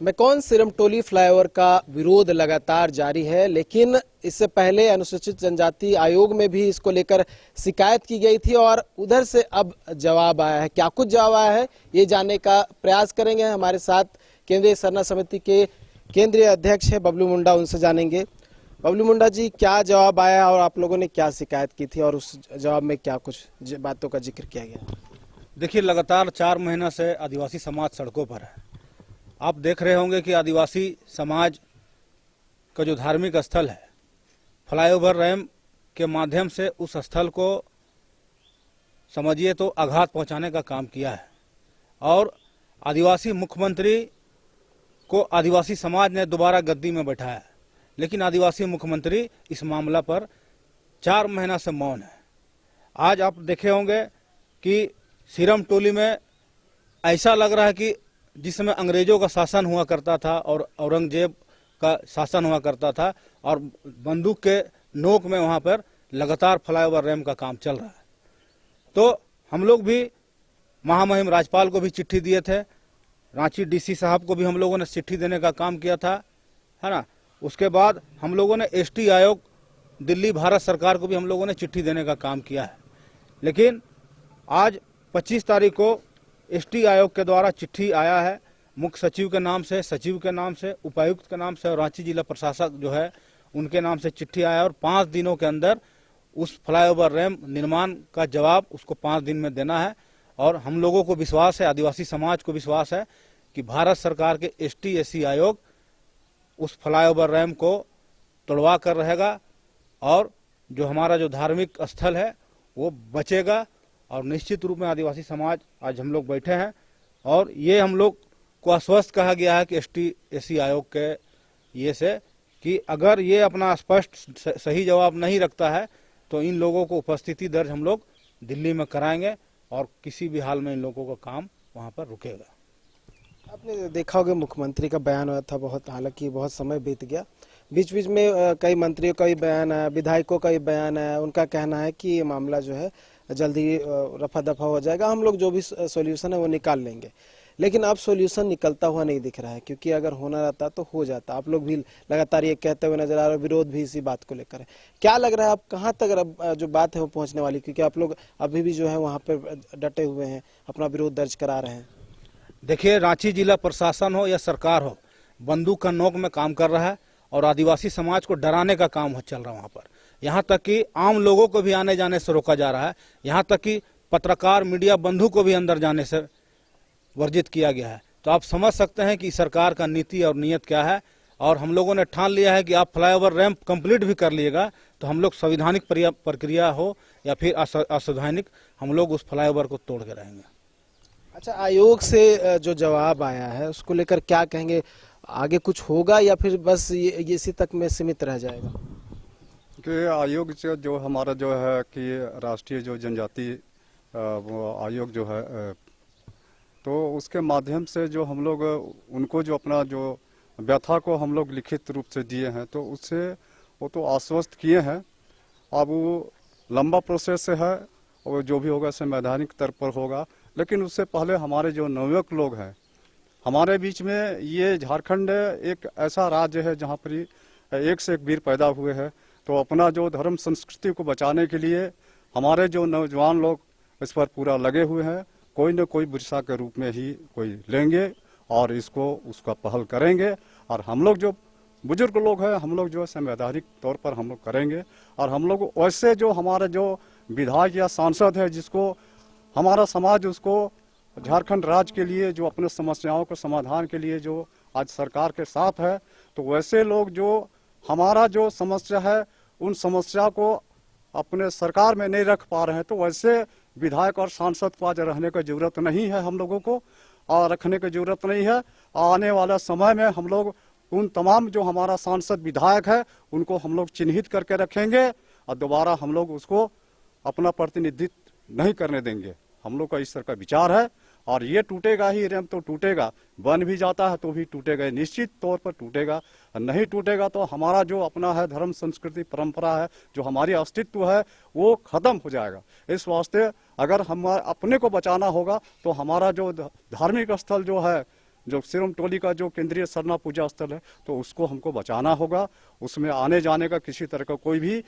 MECON Sirmatoli flyover का विरोध लगातार जारी है, लेकिन इससे पहले अनुसूचित जनजाति आयोग में भी इसको लेकर शिकायत की गई थी और उधर से अब जवाब आया है। क्या कुछ जवाब आया है ये जानने का प्रयास करेंगे। हमारे साथ केंद्रीय सरना समिति के केंद्रीय अध्यक्ष है बबलू मुंडा, उनसे जानेंगे। बबलू मुंडा जी, क्या जवाब आया और आप लोगों ने क्या शिकायत की थी और उस जवाब में क्या कुछ बातों का जिक्र किया गया? देखिए, लगातार 4 महीना से आदिवासी समाज सड़कों पर है। आप देख रहे होंगे कि आदिवासी समाज का जो धार्मिक स्थल है, फ्लाईओवर रैम्प के माध्यम से उस स्थल को समझिए तो आघात पहुंचाने का काम किया है और आदिवासी मुख्यमंत्री को आदिवासी समाज ने दोबारा गद्दी में बैठाया है, लेकिन आदिवासी मुख्यमंत्री इस मामला पर 4 महीना से मौन है। आज आप देखे होंगे कि सिरमटोली में ऐसा लग रहा है कि जिस समय अंग्रेजों का शासन हुआ करता था और औरंगजेब का शासन हुआ करता था और बंदूक के नोक में वहां पर लगातार फ्लाईओवर रैम्प का काम चल रहा है। तो हम लोग भी महामहिम राज्यपाल को भी चिट्ठी दिए थे, रांची डीसी साहब को भी हम लोगों ने चिट्ठी देने का काम किया था, है ना। उसके बाद हम लोगों ने एसटी आयोग दिल्ली भारत सरकार को भी हम लोगों ने चिट्ठी देने का काम किया है। लेकिन आज 25 तारीख को एसटी आयोग के द्वारा चिट्ठी आया है, मुख्य सचिव के नाम से, सचिव के नाम से, उपायुक्त के नाम से और रांची जिला प्रशासक जो है उनके नाम से चिट्ठी आया और 5 दिनों के अंदर उस फ्लाईओवर रैम्प निर्माण का जवाब उसको 5 दिन में देना है। और हम लोगों को विश्वास है, आदिवासी समाज को विश्वास है कि भारत सरकार के एसटी एससी आयोग उस फ्लाईओवर रैम्प को तोड़वा कर रहेगा और जो हमारा जो धार्मिक स्थल है वो बचेगा। और निश्चित रूप में आदिवासी समाज आज हम लोग बैठे हैं और ये हम लोग को आश्वस्त कहा गया है कि एसटी एससी आयोग के ये से कि अगर ये अपना स्पष्ट सही जवाब नहीं रखता है तो इन लोगों को उपस्थिति दर्ज हम लोग दिल्ली में कराएंगे और किसी भी हाल में इन लोगों का काम वहाँ पर रुकेगा। आपने देखा होगा मुख्यमंत्री का बयान हुआ था, हालांकि बहुत समय बीत गया, बीच बीच में कई मंत्रियों का भी बयान आया, विधायकों का भी बयान आया। उनका कहना है कि ये मामला जो है जल्दी रफा दफा हो जाएगा, हम लोग जो भी सॉल्यूशन है वो निकाल लेंगे। लेकिन अब सॉल्यूशन निकलता हुआ नहीं दिख रहा है, क्योंकि अगर होना रहता तो हो जाता। आप लोग भी लगातार ये कहते हुए नजर आ रहे, विरोध भी इसी बात को लेकर है। क्या लग रहा है आप कहाँ तक जो बात है वो पहुंचने वाली, क्योंकि आप लोग अभी भी जो है वहाँ पे डटे हुए हैं, अपना विरोध दर्ज करा रहे हैं? देखिए, रांची जिला प्रशासन हो या सरकार हो, बंदूक का नोक में काम कर रहा है और आदिवासी समाज को डराने का काम चल रहा है वहाँ पर। यहाँ तक कि आम लोगों को भी आने जाने से रोका जा रहा है, यहाँ तक कि पत्रकार मीडिया बंधु को भी अंदर जाने से वर्जित किया गया है। तो आप समझ सकते हैं कि सरकार का नीति और नीयत क्या है। और हम लोगों ने ठान लिया है कि आप फ्लाईओवर रैम्प कंप्लीट भी कर लिएगा तो हम लोग संवैधानिक प्रक्रिया हो या फिर असंवैधानिक, हम लोग उस फ्लाईओवर को तोड़ के रहेंगे। अच्छा, आयोग से जो जवाब आया है उसको लेकर क्या कहेंगे? आगे कुछ होगा या फिर बस ये इसी तक में सीमित रह जाएगा? कि आयोग से जो हमारा जो है कि राष्ट्रीय जो जनजाति वो आयोग जो है तो उसके माध्यम से जो हम लोग उनको जो अपना जो व्यथा को हम लोग लिखित रूप से दिए हैं तो उससे वो तो आश्वस्त किए हैं। अब वो लंबा प्रोसेस है और जो भी होगा संवैधानिक स्तर पर होगा। लेकिन उससे पहले हमारे जो नवयुवक लोग हैं हमारे बीच में, ये झारखंड एक ऐसा राज्य है जहाँ पर एक से एक वीर पैदा हुए हैं। तो अपना जो धर्म संस्कृति को बचाने के लिए हमारे जो नौजवान लोग इस पर पूरा लगे हुए हैं, कोई न कोई विरसा के रूप में ही कोई लेंगे और इसको उसका पहल करेंगे। और हम लोग जो बुजुर्ग लोग हैं हम लोग जो संवैधानिक तौर पर हम लोग करेंगे। और हम लोग वैसे जो हमारे जो विधायक या सांसद है जिसको हमारा समाज उसको झारखंड राज्य के लिए जो अपने समस्याओं के समाधान के लिए जो आज सरकार के साथ है, तो वैसे लोग जो हमारा जो समस्या है उन समस्या को अपने सरकार में नहीं रख पा रहे हैं, तो वैसे विधायक और सांसद को आज रहने की जरूरत नहीं है हम लोगों को, और रखने की जरूरत नहीं है। आने वाला समय में हम लोग उन तमाम जो हमारा सांसद विधायक है उनको हम लोग चिन्हित करके रखेंगे और दोबारा हम लोग उसको अपना प्रतिनिधित्व नहीं करने देंगे। हम लोग का इस तरह का विचार है और ये टूटेगा ही, रैम्प तो टूटेगा, बन भी जाता है तो भी टूटेगा, निश्चित तौर पर टूटेगा। नहीं टूटेगा तो हमारा जो अपना है धर्म संस्कृति परंपरा है, जो हमारी अस्तित्व है वो खत्म हो जाएगा। इस वास्ते अगर हम अपने को बचाना होगा तो हमारा जो धार्मिक स्थल जो है जो सिरम टोली का जो केंद्रीय सरना पूजा स्थल है तो उसको हमको बचाना होगा। उसमें आने जाने का किसी तरह का कोई भी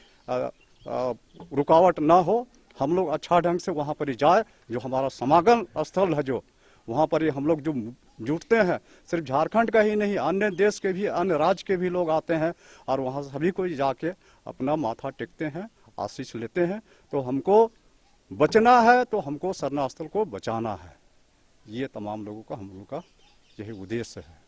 रुकावट ना हो। हम लोग अच्छा ढंग से वहाँ पर ही जाए। जो हमारा समागम स्थल है जो वहाँ पर ही हम लोग जो जुटते हैं, सिर्फ झारखंड का ही नहीं, अन्य देश के भी, अन्य राज्य के भी लोग आते हैं और वहाँ सभी कोई जाके अपना माथा टेकते हैं, आशीष लेते हैं। तो हमको बचना है तो हमको सरना स्थल को बचाना है। ये तमाम लोगों का हम लोग का यही उद्देश्य है।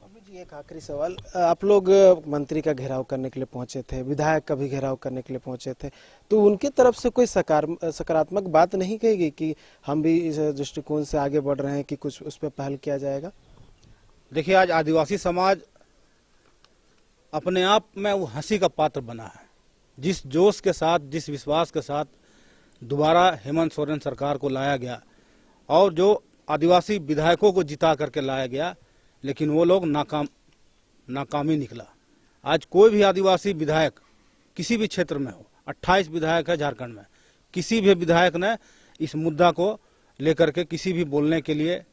अभी जी एक आखिरी सवाल, आप लोग मंत्री का घेराव करने के लिए पहुंचे थे, विधायक का भी घेराव करने के लिए पहुंचे थे, तो उनकी तरफ से कोई सकारात्मक बात नहीं कहेगी कि हम भी इस दृष्टिकोण से आगे बढ़ रहे हैं कि कुछ उस पर पहल किया जाएगा? देखिए, आज आदिवासी समाज अपने आप में वो हंसी का पात्र बना है। जिस जोश के साथ, जिस विश्वास के साथ दोबारा हेमंत सोरेन सरकार को लाया गया और जो आदिवासी विधायकों को जिता करके लाया गया, लेकिन वो लोग नाकामी निकला। आज कोई भी आदिवासी विधायक किसी भी क्षेत्र में हो, 28 विधायक है झारखंड में, किसी भी विधायक ने इस मुद्दा को लेकर के किसी भी बोलने के लिए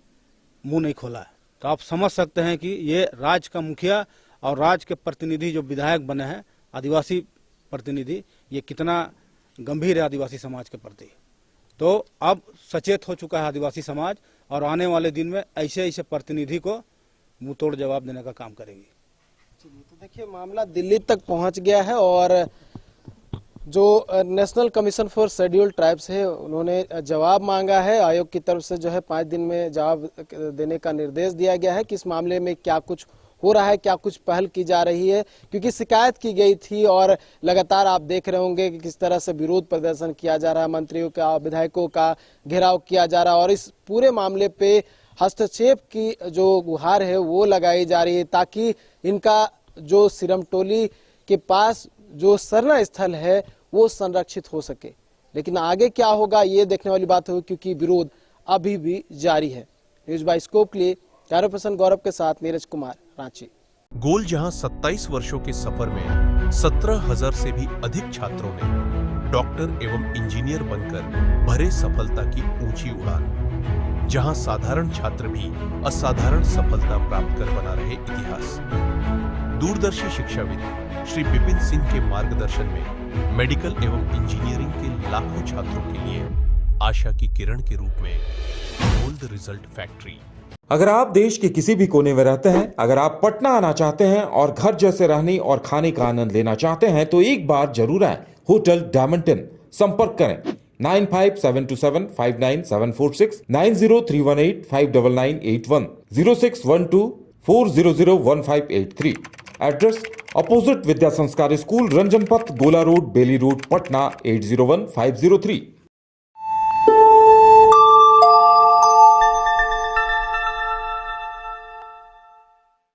मुंह नहीं खोला है। तो आप समझ सकते हैं कि ये राज्य का मुखिया और राज्य के प्रतिनिधि जो विधायक बने हैं, आदिवासी प्रतिनिधि, ये कितना गंभीर है आदिवासी समाज के प्रति। तो अब सचेत हो चुका है आदिवासी समाज और आने वाले दिन में ऐसे ऐसे प्रतिनिधि को मुंह तोड़ जवाब देने का काम करेगी। तो देखिए, मामला दिल्ली तक पहुंच गया है और जो national commission for scheduled tribes है, उन्होंने जवाब मांगा है। आयोग की तरफ से जो है 5 दिन में जवाब देने का निर्देश दिया गया है कि इस मामले में क्या कुछ हो रहा है, क्या कुछ पहल की जा रही है, क्योंकि शिकायत की गई थी और लगातार आप देख रहे होंगे कि किस तरह से विरोध प्रदर्शन किया जा रहा है, मंत्रियों का, विधायकों का घेराव किया जा रहा है और इस पूरे मामले पे हस्तक्षेप की जो गुहार है वो लगाई जा रही है ताकि इनका जो सिरमटोली के पास जो सरना स्थल है वो संरक्षित हो सके। लेकिन आगे क्या होगा ये देखने वाली बात होगी, क्योंकि विरोध अभी भी जारी है। न्यूज बाइस्कोप के लिए कैमरा पर्सन गौरव के साथ नीरज कुमार, रांची। गोल जहां 27 वर्षों के सफर में 17,000 से भी अधिक छात्रों ने डॉक्टर एवं इंजीनियर बनकर भरे सफलता की ऊंची उड़ान, जहां साधारण छात्र भी असाधारण सफलता प्राप्त कर बना रहे इतिहास। दूरदर्शी शिक्षाविद श्री विपिन सिंह के मार्गदर्शन में मेडिकल एवं इंजीनियरिंग के लाखों छात्रों के लिए आशा की किरण के रूप में गोल्ड रिजल्ट फैक्ट्री। अगर आप देश के किसी भी कोने में रहते हैं, अगर आप पटना आना चाहते हैं और घर जैसे रहने और खाने का आनंद लेना चाहते हैं तो एक बार जरूर आएं होटल डायमंटन। संपर्क करें 9572759746, 9031859981, 0612400158 एड्रेस अपोजिट विद्या संस्कार स्कूल, रंजन पथ, गोला रोड, बेली रोड, पटना 801503।